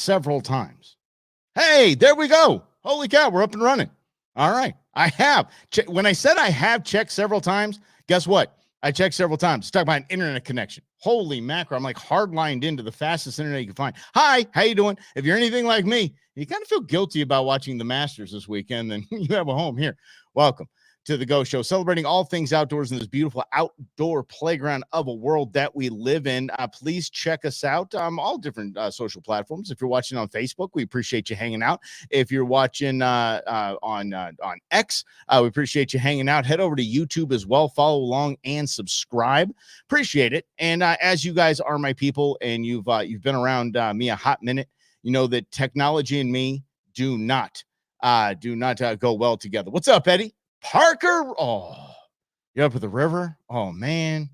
several times. Hey, there we go. Holy cow, we're up and running. All right. I have. When I said I have checked several times, guess what? I checked several times. Talk about an internet connection. Holy macro. I'm like hard-lined into the fastest internet you can find. Hi, how you doing? If you're anything like me, you kind of feel guilty about watching the Masters this weekend, then you have a home here. Welcome to the Go Show, celebrating all things outdoors in this beautiful outdoor playground of a world that we live in. Please check us out all different social platforms. If you're watching on Facebook, we appreciate you hanging out. If you're watching on X, we appreciate you hanging out. Head over to YouTube as well. Follow along and subscribe. Appreciate it. And as you guys are my people, and you've been around me a hot minute, you know that technology and me do not go well together. What's up, Eddie? Parker, oh, you're up at the river? Oh, man.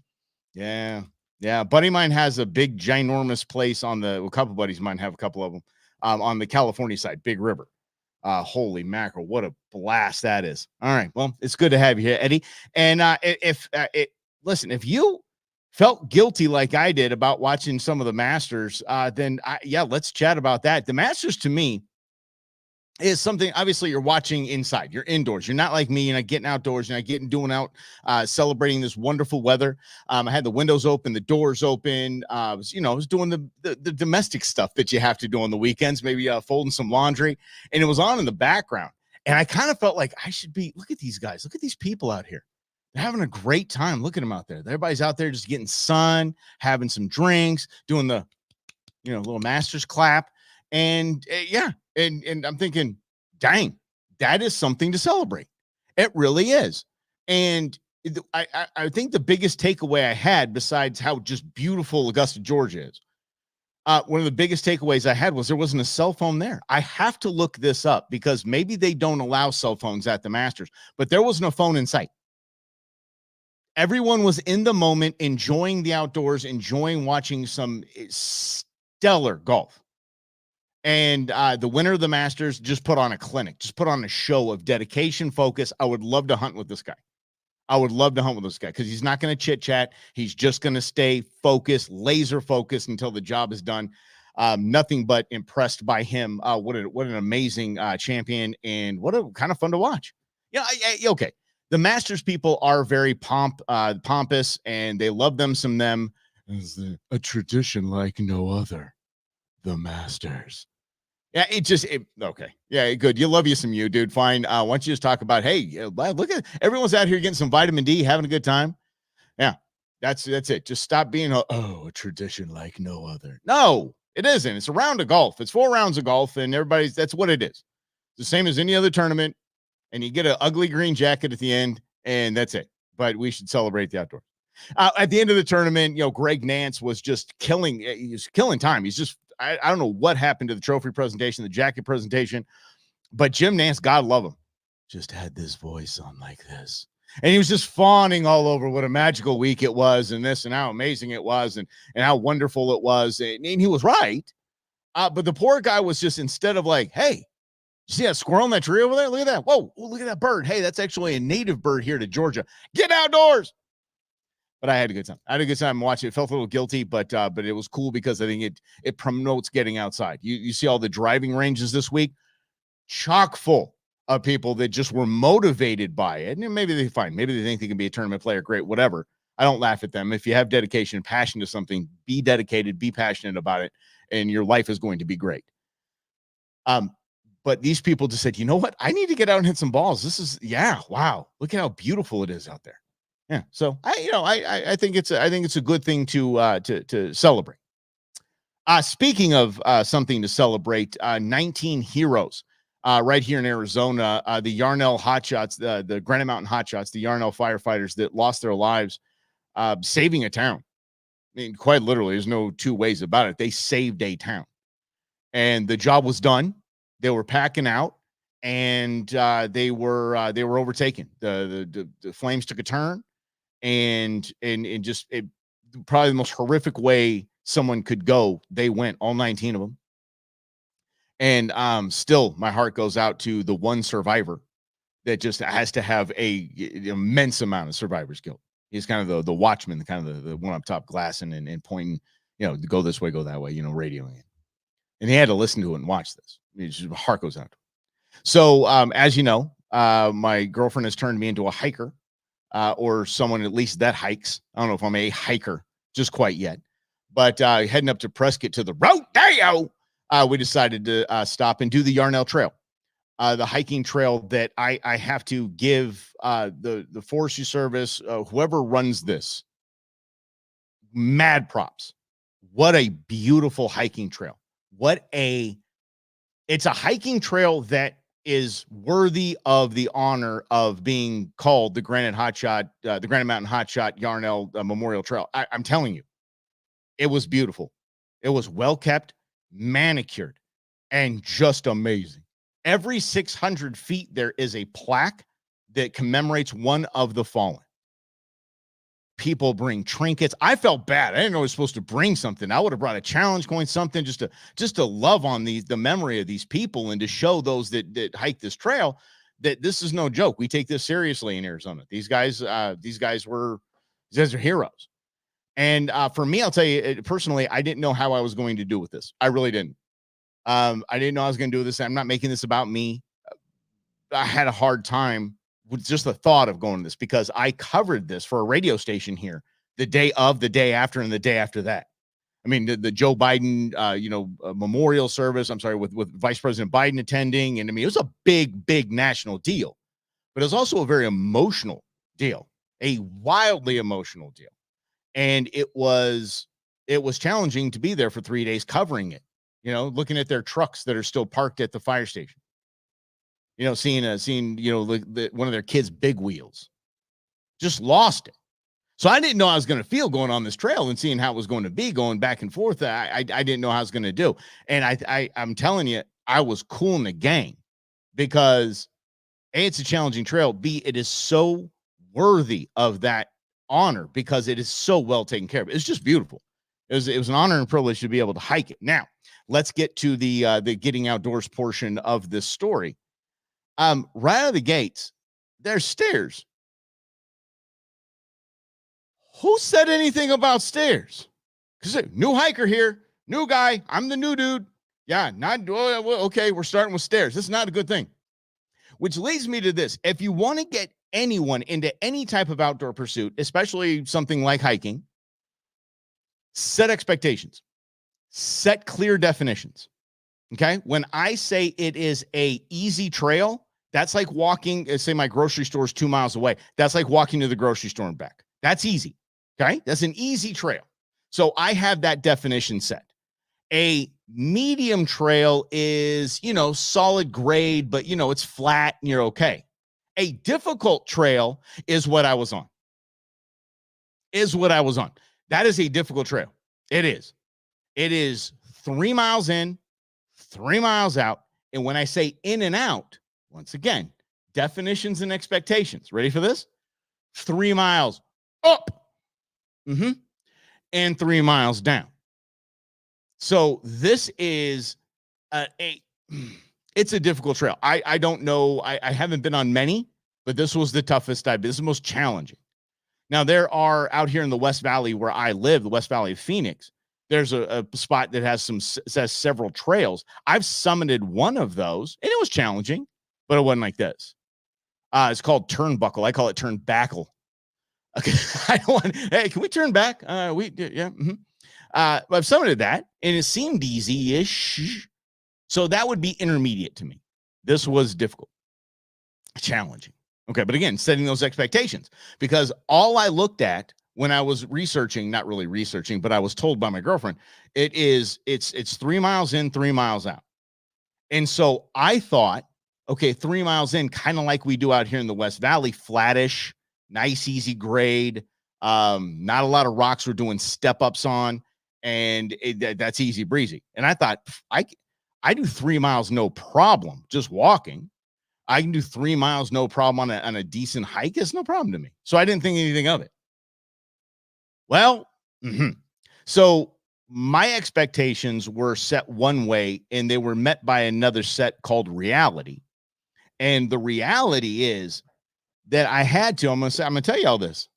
Yeah. A buddy of mine has a big, ginormous place a couple buddies of mine have a couple of them on the California side, Big River. Holy mackerel, what a blast that is. All right, well, it's good to have you here, Eddie. And listen, if you felt guilty like I did about watching some of the Masters, then let's chat about that. The Masters, to me, is something, obviously, you're watching inside. You're indoors. You're not like me. You're not getting outdoors. You're not doing out, celebrating this wonderful weather. I had the windows open, the doors open. I was doing the domestic stuff that you have to do on the weekends, maybe folding some laundry, and it was on in the background. And I kind of felt like I should be, look at these guys. Look at these people out here. They're having a great time. Look at them out there. Everybody's out there just getting sun, having some drinks, doing the, little Masters clap. And and I'm thinking, dang, that is something to celebrate. It really is. And I think the biggest takeaway I had, besides how just beautiful Augusta, Georgia is, one of the biggest takeaways I had was there wasn't a cell phone there. I have to look this up because maybe they don't allow cell phones at the Masters, but there wasn't a phone in sight. Everyone was in the moment, enjoying the outdoors, enjoying watching some stellar golf. And the winner of the Masters just put on a clinic, just put on a show of dedication, focus. I would love to hunt with this guy. Because he's not going to chit chat. He's just going to stay focused, laser focused until the job is done. Nothing but impressed by him. What an amazing champion, and what a kind of fun to watch. Okay. The Masters people are very pompous, and they love them some them. It's a tradition like no other. The Masters. Yeah, okay. Yeah, good. You love you some you, dude. Fine. Why don't you just talk about, hey, look at everyone's out here getting some vitamin D, having a good time. Yeah, that's it. Just stop being a tradition like no other. No, it isn't. It's a round of golf. It's 4 rounds of golf, and that's what it is. It's the same as any other tournament, and you get an ugly green jacket at the end, and that's it. But we should celebrate the outdoors. At the end of the tournament, Greg Nance was just killing. He's killing time. He's just, I don't know what happened to the trophy presentation, the jacket presentation, but Jim Nance, God love him, just had this voice on like this. And he was just fawning all over what a magical week it was, and this, and how amazing it was, and how wonderful it was. And he was right. But the poor guy was just, instead of like, hey, you see that squirrel in that tree over there? Look at that. Whoa, look at that bird. Hey, that's actually a native bird here to Georgia. Get outdoors. But I had a good time. I had a good time watching it. Felt a little guilty, but it was cool because I think it promotes getting outside. You see all the driving ranges this week, chock full of people that just were motivated by it. And maybe they think they can be a tournament player. Great, whatever. I don't laugh at them. If you have dedication and passion to something, be dedicated, be passionate about it, and your life is going to be great. But these people just said, you know what? I need to get out and hit some balls. Wow. Look at how beautiful it is out there. Yeah, so I think it's a good thing to celebrate. Speaking of something to celebrate, 19 heroes right here in Arizona. The Yarnell Hotshots, the Granite Mountain Hotshots, the Yarnell firefighters that lost their lives saving a town. I mean, quite literally, there's no two ways about it. They saved a town, and the job was done. They were packing out, and they were overtaken. The flames took a turn. And just probably the most horrific way someone could go, they went, all 19 of them. And still, my heart goes out to the one survivor that just has to have an immense amount of survivor's guilt. He's kind of the watchman, the kind of the one up top glassing and pointing, go this way, go that way, radioing it. And he had to listen to it and watch this. Heart goes out. So, as you know, my girlfriend has turned me into a hiker, or someone at least that hikes. I don't know if I'm a hiker just quite yet, but heading up to Prescott to the rodeo, we decided to stop and do the Yarnell Trail, the hiking trail that I have to give the Forestry Service, whoever runs this, mad props. What a beautiful hiking trail. It's a hiking trail that is worthy of the honor of being called the Granite Mountain Hotshot Yarnell Memorial Trail. I'm telling you, it was beautiful. It was well kept, manicured, and just amazing. Every 600 feet, there is a plaque that commemorates one of the fallen. People bring trinkets. I felt bad. I didn't know I was supposed to bring something. I would have brought a challenge coin, something just to love on the memory of these people and to show those that hike this trail that this is no joke. We take this seriously in Arizona. These guys are heroes. And for me, I'll tell you personally, I didn't know how I was going to do with this. I really didn't. I didn't know I was going to do this. I'm not making this about me. I had a hard time with just the thought of going to this because I covered this for a radio station here the day of, the day after, and the day after that. I mean, the Joe Biden, memorial service, I'm sorry, with Vice President Biden attending. And I mean, it was a big, big national deal, but it was also a very emotional deal, a wildly emotional deal. And it was challenging to be there for 3 days covering it, looking at their trucks that are still parked at the fire station. Seeing one of their kids' big wheels, just lost it. So I didn't know how I was going to feel going on this trail and seeing how it was going to be going back and forth. I didn't know how I was going to do. And I'm telling you, I was cool in the gang because A, it's a challenging trail. B, it is so worthy of that honor because it is so well taken care of. It's just beautiful. It was an honor and privilege to be able to hike it. Now, let's get to the getting outdoors portion of this story. Right out of the gates, there's stairs. Who said anything about stairs? Because new hiker here, new guy. I'm the new dude. Yeah, okay. We're starting with stairs. This is not a good thing. Which leads me to this. If you want to get anyone into any type of outdoor pursuit, especially something like hiking, set expectations, set clear definitions. Okay. When I say it is a easy trail, that's like walking, say my grocery store is 2 miles away. That's like walking to the grocery store and back. That's easy. Okay. That's an easy trail. So I have that definition set. A medium trail is, solid grade, but it's flat and you're okay. A difficult trail is what I was on. That is a difficult trail. It is. It is 3 miles in, 3 miles out. And when I say in and out, once again, definitions and expectations. Ready for this? 3 miles up. And 3 miles down. So this is it's a difficult trail. I don't know. I haven't been on many, but this was the toughest I've been. This is the most challenging. Now, there are out here in the West Valley where I live, the West Valley of Phoenix, there's a spot that has several trails. I've summited one of those, and it was challenging, but it wasn't like this. It's called Turnbuckle. I call it Turnbackle. Okay, hey, can we turn back? I've summited that, and it seemed easy-ish. So that would be intermediate to me. This was difficult, challenging. Okay, but again, setting those expectations, because all I looked at when I was researching, not really researching, but I was told by my girlfriend, it's 3 miles in, 3 miles out. And so I thought, okay, 3 miles in, kind of like we do out here in the West Valley, flattish, nice, easy grade. Not a lot of rocks we're doing step ups on, and that's easy breezy. And I thought, I do 3 miles, no problem, just walking. I can do 3 miles, no problem on a decent hike. It's no problem to me. So I didn't think anything of it. Well, so my expectations were set one way, and they were met by another set called reality. And the reality is that I had to, I'm going to tell you all this.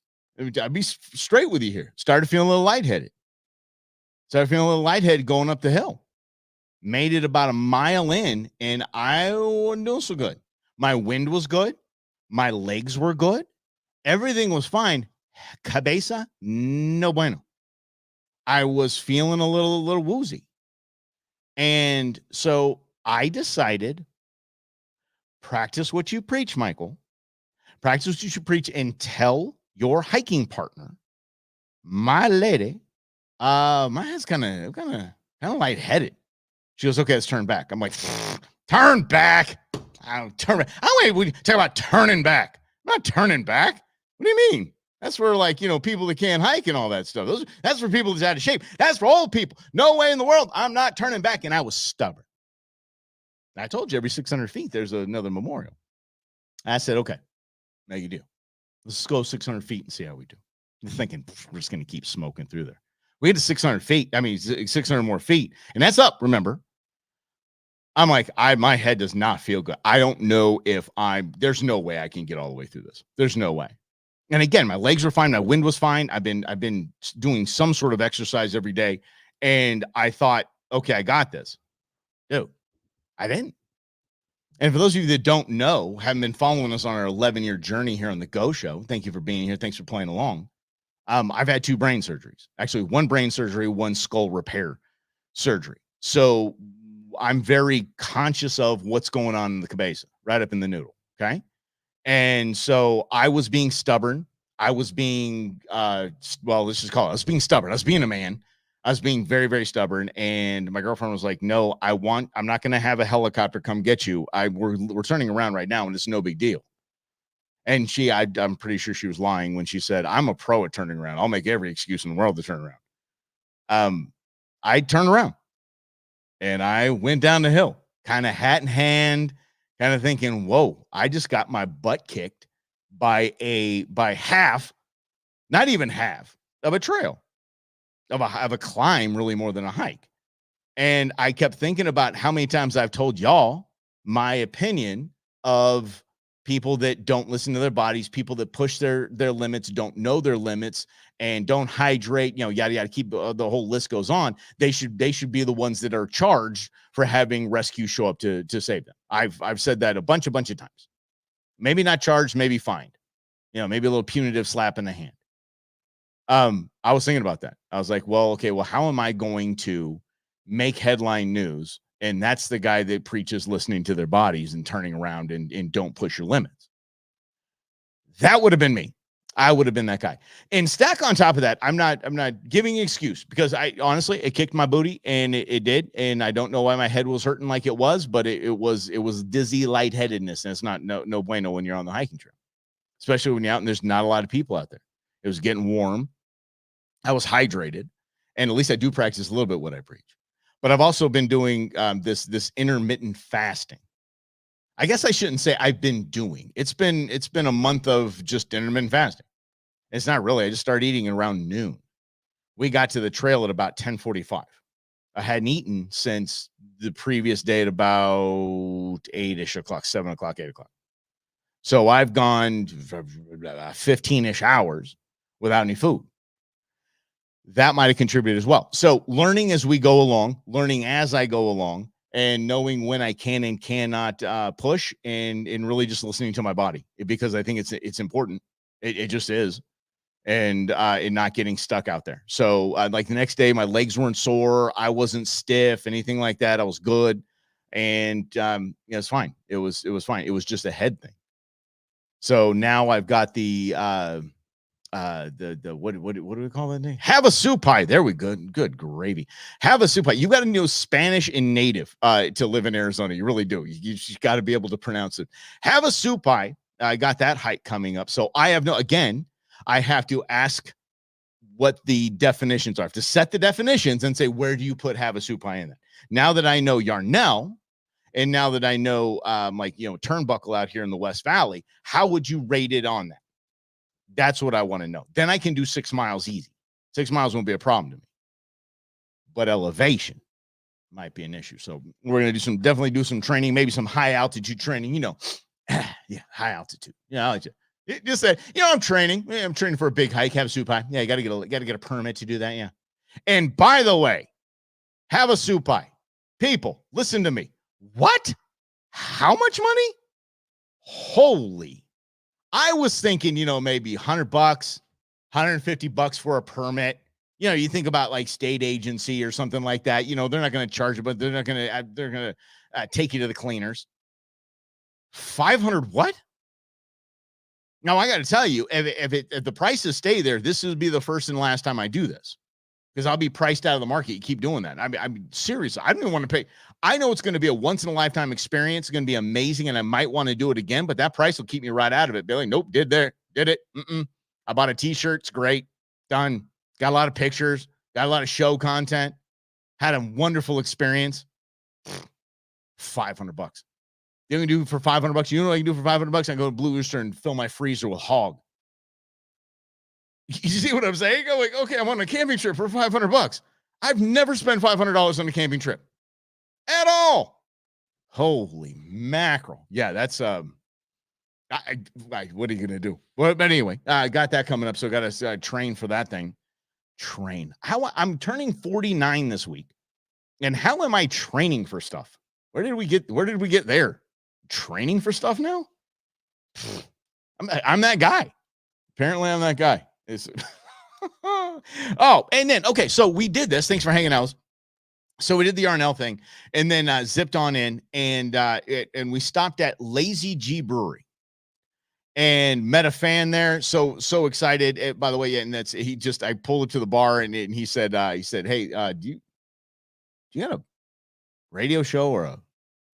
I'll be straight with you here. Started feeling a little lightheaded. Going up the hill. Made it about a mile in, and I wasn't doing so good. My wind was good. My legs were good. Everything was fine. Cabeza, no bueno. I was feeling a little woozy. And so I decided, practice what you preach, Michael. Practice what you should preach and tell your hiking partner, my lady, my head's kind of lightheaded. She goes, okay, let's turn back. I'm like, turn back. I don't turn back. We talk about turning back. I'm not turning back. What do you mean? That's for people that can't hike and all that stuff. That's for people that's out of shape. That's for old people. No way in the world. I'm not turning back. And I was stubborn. I told you every 600 feet, there's another memorial. I said, okay, make a deal. Let's go 600 feet and see how we do. I'm thinking we're just going to keep smoking through there. We get to 600 feet. I mean, 600 more feet. And that's up, remember. I'm like, my head does not feel good. I don't know if there's no way I can get all the way through this. There's no way. And again, my legs were fine. My wind was fine. I've been doing some sort of exercise every day. And I thought, okay, I got this. Dude, I didn't. And for those of you that don't know, haven't been following us on our 11-year journey here on the Go Show, thank you for being here. Thanks for playing along. I've had 2 brain surgeries. Actually, 1 brain surgery, 1 skull repair surgery. So I'm very conscious of what's going on in the cabeza, right up in the noodle. Okay. And so I was being stubborn. I was being, let's just call it, I was being stubborn. I was being a man. I was being very, very stubborn. And my girlfriend was like, no, I'm not going to have a helicopter come get you. We're turning around right now and it's no big deal. And I'm pretty sure she was lying when she said, I'm a pro at turning around. I'll make every excuse in the world to turn around. I turned around and I went down the hill, kind of hat in hand, kind of thinking, whoa, I just got my butt kicked by half, not even half of a trail, of a climb, really more than a hike. And I kept thinking about how many times I've told y'all my opinion of people that don't listen to their bodies, people that push their limits, don't know their limits, and don't hydrate, yada, yada, keep the whole list goes on. They should be the ones that are charged for having rescue show up to save them. I've said that a bunch of times. Maybe not charged, maybe fined, maybe a little punitive slap in the hand. I was thinking about that. I was like, how am I going to make headline news? And that's the guy that preaches listening to their bodies and turning around and don't push your limits. That would have been me. I would have been that guy. And stack on top of that, I'm not giving an excuse, because I honestly, it kicked my booty, and it did. And I don't know why my head was hurting like it was, but it was dizzy lightheadedness. And it's not no bueno when you're on the hiking trail, especially when you're out and there's not a lot of people out there. It was getting warm. I was hydrated, and at least I do practice a little bit what I preach. But I've also been doing this intermittent fasting. I guess I shouldn't say I've been doing. It's been a month of just intermittent fasting. It's not really. I just started eating around noon. We got to the trail at about 10:45. I hadn't eaten since the previous day at about 8-ish o'clock, 7 o'clock, 8 o'clock. So I've gone 15-ish hours without any food. That might have contributed as well. So learning as we go along, learning as I go along, and knowing when I can and cannot push, and really just listening to my body, because I think it's important. It just is. And not getting stuck out there. So like the next day, my legs weren't sore. I wasn't stiff, anything like that. I was good. And it's fine. It was fine. It was just a head thing. So now I've got the what do we call that name? Havasupai. There we go. Good gravy. Havasupai. You got to know Spanish and native to live in Arizona. You really do. You just got to be able to pronounce it. Havasupai. I got that hike coming up. So I have to ask what the definitions are. I have to set the definitions and say, where do you put Havasupai in that? Now that I know Yarnell, and now that I know Turnbuckle out here in the West Valley, how would you rate it on that? That's what I want to know. Then I can do 6 miles easy. 6 miles won't be a problem to me. But elevation might be an issue. So we're going to definitely do some training, maybe some high altitude training, yeah, high altitude. Yeah, I like it. Just say, I'm training. I'm training for a big hike. Havasupai. Yeah, you got to get a permit to do that. Yeah. And by the way, Havasupai. People, listen to me. What? How much money? Holy. I was thinking, maybe $100, $150 for a permit. You think about like state agency or something like that. They're not going to charge you, but they're going to take you to the cleaners. 500 what? Now I got to tell you, if the prices stay there, this would be the first and last time I do this, because I'll be priced out of the market. You keep doing that. I'm serious. I don't even want to pay. I know it's going to be a once in a lifetime experience. It's going to be amazing, and I might want to do it again, but that price will keep me right out of it. Billy, nope, did it. I bought a t-shirt. It's great. Done. Got a lot of pictures. Got a lot of show content. Had a wonderful experience. $500. You can do for $500. You know what I can do for $500? I go to Blue Rooster and fill my freezer with hog. You see what I'm saying? Go like, okay, I'm on a camping trip for $500. I've never spent $500 on a camping trip at all. Holy mackerel! Yeah, that's what are you gonna do? Well, but anyway, I got that coming up, so I got to train for that thing. I'm turning 49 this week, and how am I training for stuff? Where did we get there? Training for stuff now? I'm that guy. Apparently, I'm that guy. Oh, and then okay, so we did this. Thanks for hanging out. So we did the Yarnell thing, and then zipped on in, and we stopped at Lazy G Brewery, and met a fan there. So excited. By the way, and I pulled up to the bar, and he said, hey, do you have a radio show or a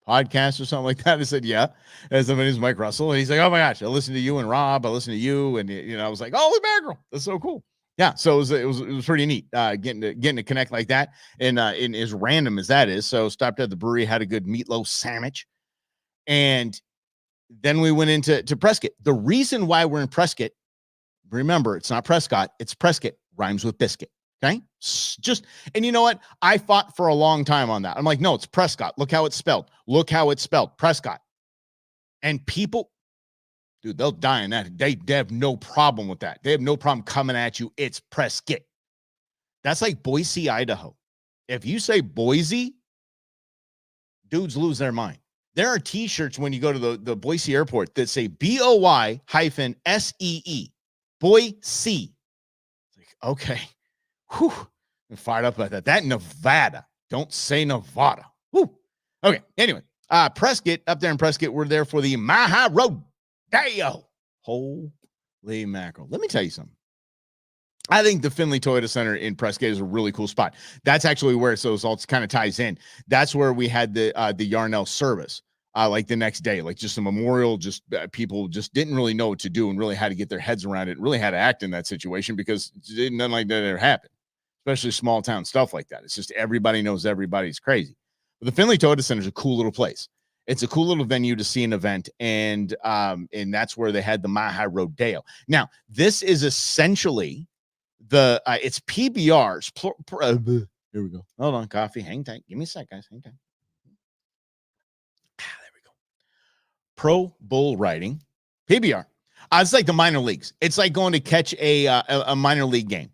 podcast or something like that? I said, yeah. And my name is Mike Russell. And he's like, oh my gosh, I listened to you and Rob. I listened to you. And, I was like, holy mackerel. That's so cool. Yeah. So it was pretty neat getting to connect like that. And as random as that is. So stopped at the brewery, had a good meatloaf sandwich. And then we went into Prescott. The reason why we're in Prescott, remember, it's not Prescott, it's Prescott, rhymes with biscuit. Okay. And you know what? I fought for a long time on that. I'm like, no, it's Prescott. Look how it's spelled. Prescott. And people, dude, they'll die in that. They have no problem with that. They have no problem coming at you. It's Prescott. That's like Boise, Idaho. If you say Boise, dudes lose their mind. There are t-shirts when you go to the Boise airport that say BOY-SEE. Boise. Like, okay. Whew, I'm fired up about that. That Nevada. Don't say Nevada. Whew. Okay. Anyway, Prescott, up there in Prescott, we're there for the Maha Rodeo. Holy mackerel. Let me tell you something. I think the Findlay Toyota Center in Prescott is a really cool spot. That's actually where it all kind of ties in. That's where we had the Yarnell service. Like the next day, like just a memorial, people just didn't really know what to do and really had to get their heads around it, really had to act in that situation because nothing like that ever happened, especially small town stuff like that. It's just everybody knows everybody's crazy. But the Findlay Toyota Center is a cool little place. It's a cool little venue to see an event, and that's where they had the Maha Rodeo. Now, this is essentially it's PBRs. Here we go. Hold on, coffee. Hang tight. Give me a sec, guys. Hang tight. There we go. Pro bull riding, PBR. It's like the minor leagues. It's like going to catch a minor league game,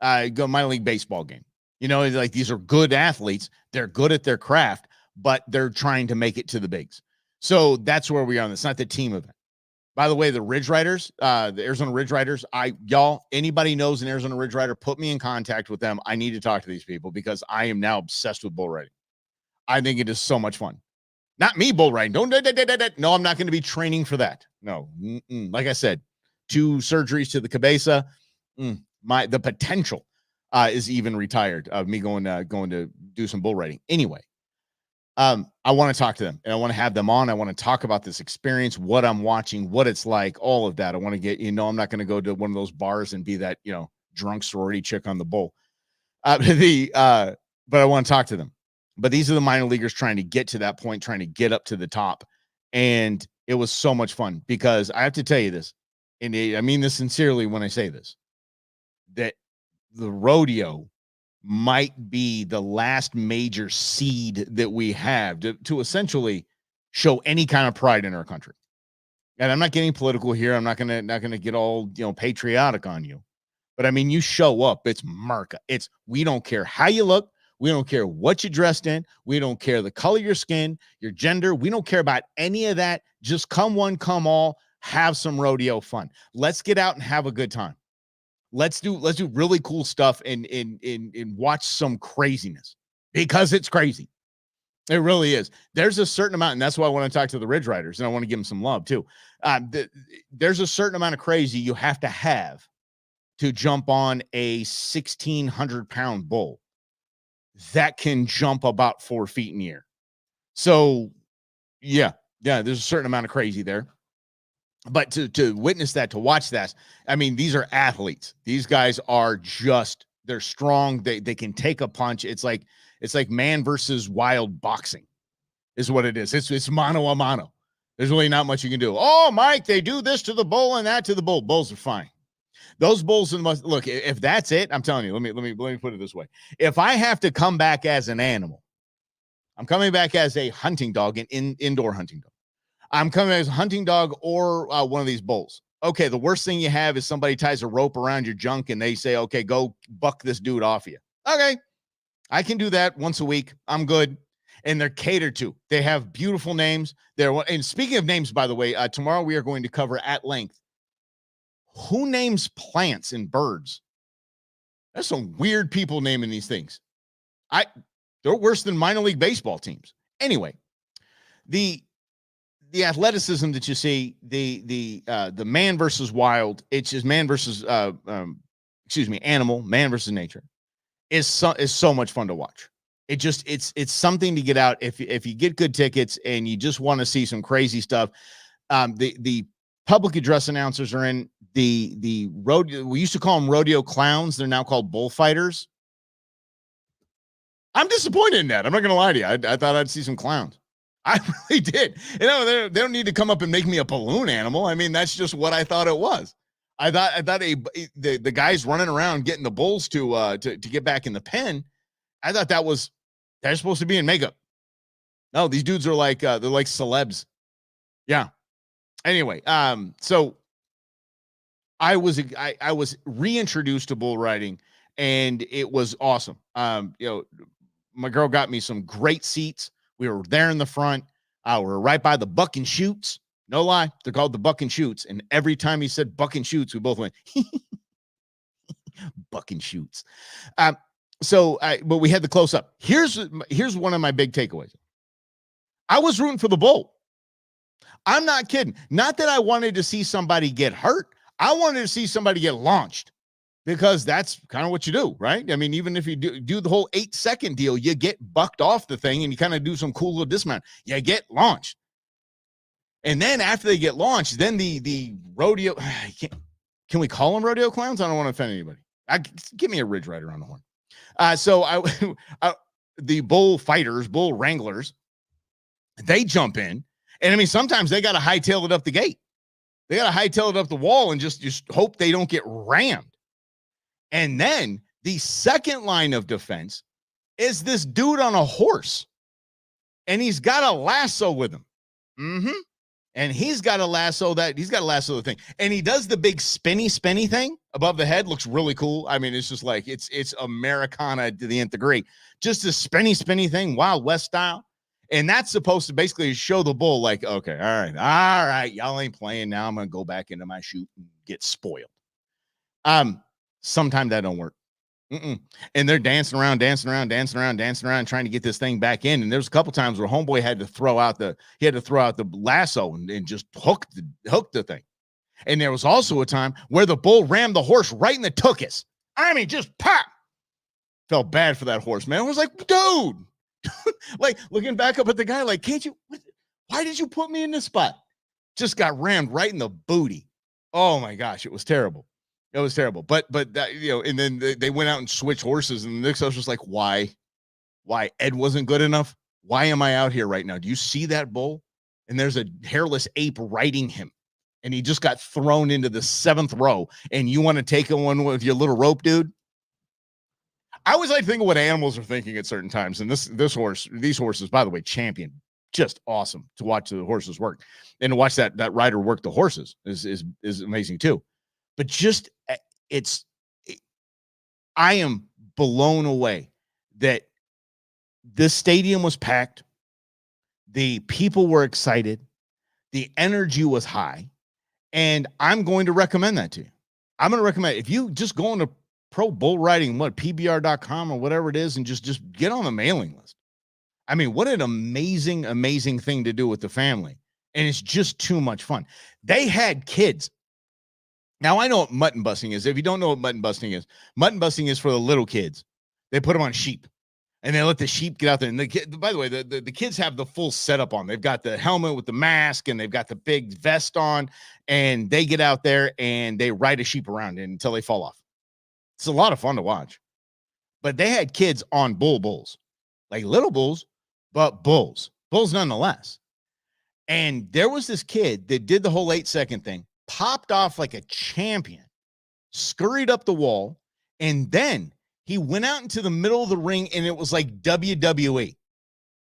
minor league baseball game. Like these are good athletes. They're good at their craft, but they're trying to make it to the bigs. So that's where we are on this. Not the team event. By the way, the Ridge Riders, the Arizona Ridge Riders, anybody knows an Arizona Ridge Rider, put me in contact with them. I need to talk to these people because I am now obsessed with bull riding. I think it is so much fun. Not me bull riding. No, I'm not going to be training for that. No. Like I said, 2 surgeries to the cabeza. The potential is even retired of me going to do some bull riding. Anyway. I want to talk to them and I want to have them on. I want to talk about this experience, what I'm watching, what it's like, all of that. I want to get, I'm not going to go to one of those bars and be that, drunk sorority chick on the bull. But I want to talk to them. But these are the minor leaguers trying to get to that point, trying to get up to the top. And it was so much fun because I have to tell you this, and I mean this sincerely when I say this, that the rodeo might be the last major seed that we have to essentially show any kind of pride in our country. And I'm not getting political here. I'm not gonna get all patriotic on you. But I mean, you show up, it's America. We don't care how you look, We don't care what you dressed in. We don't care the color of your skin, your gender. We don't care about any of that. Just come one, come all, have some rodeo fun. Let's get out and have a good time. Let's do really cool stuff and watch some craziness because it's crazy. It really is. There's a certain amount, and that's why I want to talk to the Ridge Riders, and I want to give them some love too. There's a certain amount of crazy you have to jump on a 1,600-pound bull that can jump about 4 feet in the air. So, yeah, there's a certain amount of crazy there. But to witness that, to watch that, I mean, these are athletes. These guys are they're strong. They can take a punch. It's like man versus wild boxing is what it is. It's mano a mano. There's really not much you can do. Oh, Mike, they do this to the bull and that to the bull. Bulls are fine. Those bulls look, if that's it, I'm telling you, let me put it this way. If I have to come back as an animal, I'm coming back as a hunting dog, an indoor hunting dog. I'm coming as a hunting dog or one of these bulls. Okay, the worst thing you have is somebody ties a rope around your junk and they say, okay, go buck this dude off you. Okay, I can do that once a week. I'm good. And they're catered to. They have beautiful names. And speaking of names, by the way, tomorrow we are going to cover at length who names plants and birds. There's some weird people naming these things. They're worse than minor league baseball teams. Anyway, the athleticism that you see, the man versus wild, it's just man versus animal, man versus nature, is so much fun to watch. It's something to get out if you get good tickets and you just want to see some crazy stuff. The public address announcers are in the rodeo. We used to call them rodeo clowns. They're now called bullfighters. I'm disappointed in that. I'm not going to lie to you. I thought I'd see some clowns. I really did. You know, they don't need to come up and make me a balloon animal. I mean, that's just what I thought it was. I thought the guys running around getting the bulls to get back in the pen. I thought they're supposed to be in makeup. No, these dudes are like they're like celebs. Yeah. Anyway, so I was reintroduced to bull riding, and it was awesome. My girl got me some great seats. We were there in the front. We were right by the buck and shoots. No lie, they're called the buck and shoots. And every time he said buck and shoots, we both went buck and shoots. But we had the close up. Here's one of my big takeaways. I was rooting for the bull. I'm not kidding. Not that I wanted to see somebody get hurt. I wanted to see somebody get launched, because that's kind of what you do, right? I mean, even if you do the whole 8-second deal, you get bucked off the thing and you kind of do some cool little dismount. You get launched. And then after they get launched, then the rodeo, can we call them rodeo clowns? I don't want to offend anybody. Give me a Ridge Rider on the horn. The bull fighters, bull wranglers, they jump in. And I mean, sometimes they got to hightail it up the gate. They got to hightail it up the wall and just hope they don't get rammed. And then the second line of defense is this dude on a horse. And he's got a lasso with him. Mm-hmm. And he's got a lasso the thing. And he does the big spinny thing above the head. Looks really cool. I mean, it's just like, it's Americana to the nth degree. Just a spinny thing, Wild West style. And that's supposed to basically show the bull like, okay, all right, y'all ain't playing now. I'm going to go back into my chute and get spoiled. Sometimes that don't work. And they're dancing around, trying to get this thing back in. And there's a couple times where homeboy had to throw out the lasso and just hook the thing. And there was also a time where the bull rammed the horse right in the tuchus. I mean, just pop. Felt bad for that horse, man. I was like, dude, like looking back up at the guy, like, why did you put me in this spot? Just got rammed right in the booty. Oh my gosh, it was terrible. It was terrible. But that, and then they went out and switched horses, and Nick was just like, why? Ed wasn't good enough? Why am I out here right now? Do you see that bull? And there's a hairless ape riding him, and he just got thrown into the 7th row, and you want to take one with your little rope, dude? I always like to think of what animals are thinking at certain times. And these horses, by the way, champion, just awesome to watch the horses work, and to watch that rider work the horses is amazing too. But just I am blown away that This stadium was packed. The people were excited. The energy was high. And I'm going to recommend that to you. I'm going to recommend if you just go into pro bull riding, PBR.com or whatever it is, and just get on the mailing list. I mean, what an amazing, amazing thing to do with the family. And it's just too much fun. They had kids. Now, I know what mutton busting is. If you don't know what mutton busting is for the little kids. They put them on sheep. And they let the sheep get out there. And by the way, the kids have the full setup on. They've got the helmet with the mask, and they've got the big vest on. And they get out there, and they ride a sheep around until they fall off. It's a lot of fun to watch. But they had kids on bulls. Like little bulls, but bulls nonetheless. And there was this kid that did the whole 8-second thing, popped off like a champion, scurried up the wall, and then he went out into the middle of the ring, and it was like WWE.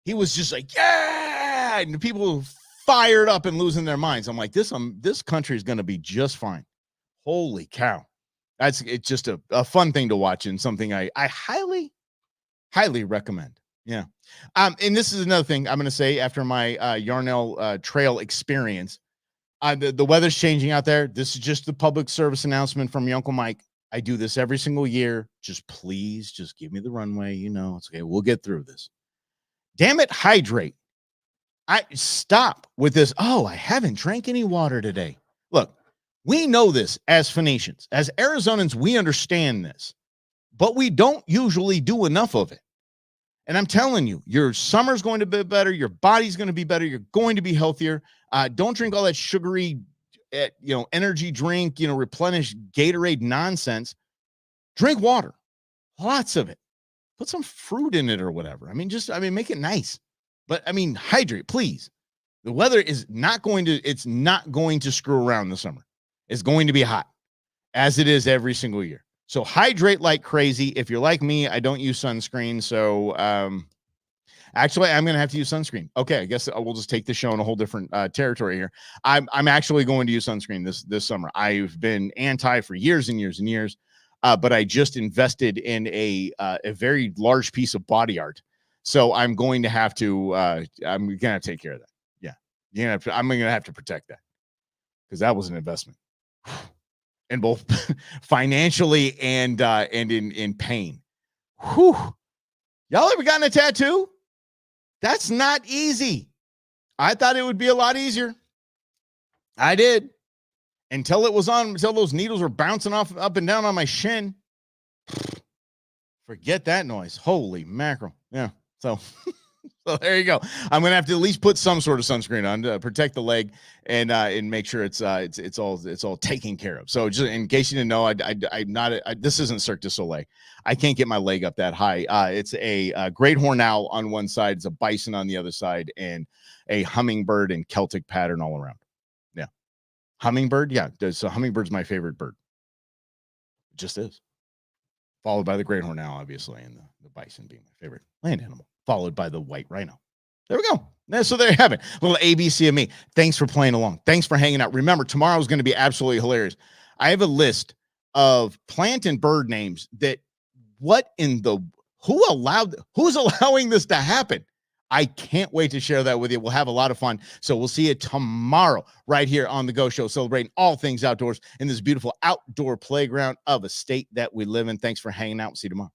He was just like, yeah, and the people fired up and losing their minds. I'm like, this country is going to be just fine. Holy cow. It's just a fun thing to watch, and something I highly, highly recommend. Yeah. And this is another thing I'm going to say after my Yarnell Trail experience. The weather's changing out there. This is just the public service announcement from your Uncle Mike. I do this every single year. Please give me the runway. It's okay. We'll get through this. Damn it, hydrate. I stop with this. Oh, I haven't drank any water today. Look, we know this as Phoenicians. As Arizonans, we understand this. But we don't usually do enough of it. And I'm telling you, your summer's going to be better. Your body's going to be better. You're going to be healthier. Don't drink all that sugary, energy drink, replenish Gatorade nonsense. Drink water, lots of it. Put some fruit in it or whatever. Make it nice. But hydrate, please. The weather is not going to screw around this summer. It's going to be hot, as it is every single year. So hydrate like crazy. If you're like me, I don't use sunscreen. So actually, I'm going to have to use sunscreen. Okay, I guess we'll just take the show in a whole different territory here. I'm actually going to use sunscreen this summer. I've been anti for years and years and years, but I just invested in a very large piece of body art. So I'm going to have to take care of that. Yeah, I'm going to have to protect that because that was an investment. And both financially and in pain. Whew. Y'all ever gotten a tattoo? That's not easy. I thought it would be a lot easier. I did. Until those needles were bouncing off up and down on my shin. Forget that noise. Holy mackerel. Yeah. So there you go. I'm gonna have to at least put some sort of sunscreen on to protect the leg and make sure it's all taken care of. So just in case you didn't know, this isn't Cirque du Soleil. I can't get my leg up that high. It's a great horned owl on one side, it's a bison on the other side, and a hummingbird and Celtic pattern all around. Yeah, hummingbird. Yeah, so hummingbird's my favorite bird. It just is. Followed by the great horned owl, obviously, and the bison being my favorite land animal. Followed by the white rhino. There we go. So there you have it. A little ABC of me. Thanks for playing along. Thanks for hanging out. Remember, tomorrow is going to be absolutely hilarious. I have a list of plant and bird names who's allowing this to happen? I can't wait to share that with you. We'll have a lot of fun. So we'll see you tomorrow right here on The Go Show, celebrating all things outdoors in this beautiful outdoor playground of a state that we live in. Thanks for hanging out. We'll see you tomorrow.